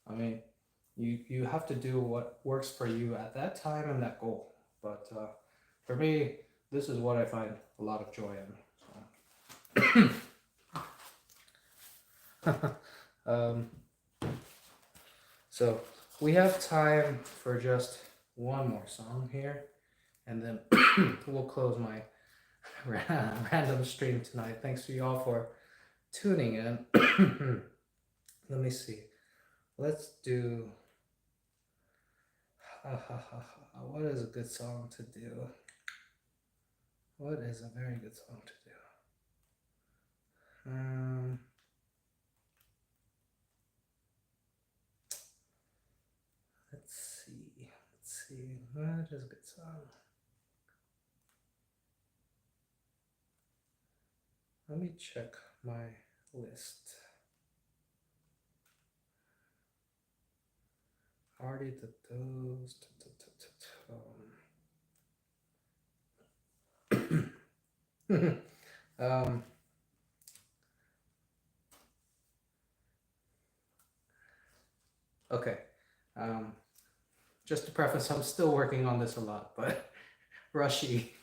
I mean, you have to do what works for you at that time and that goal. But for me, this is what I find a lot of joy in. So, so we have time for just one more song here, and then we'll close my random stream tonight. Thanks to y'all for tuning in. Let me see. Let's do. What is a good song to do? What is a very good song to do? Let's see. What is a good song? Let me check my list. I already did those. Okay. Just to preface, I'm still working on this a lot, but rushy.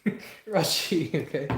Rushy, okay.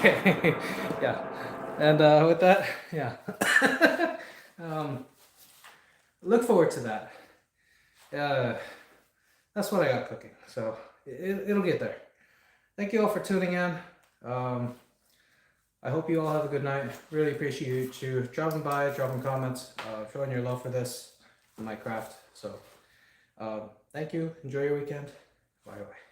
Okay, yeah, and with that, yeah, look forward to that. That's what I got cooking, so it'll get there. Thank you all for tuning in. I hope you all have a good night. Really appreciate you dropping by, dropping comments, showing your love for this and my craft. So, thank you. Enjoy your weekend. Bye bye.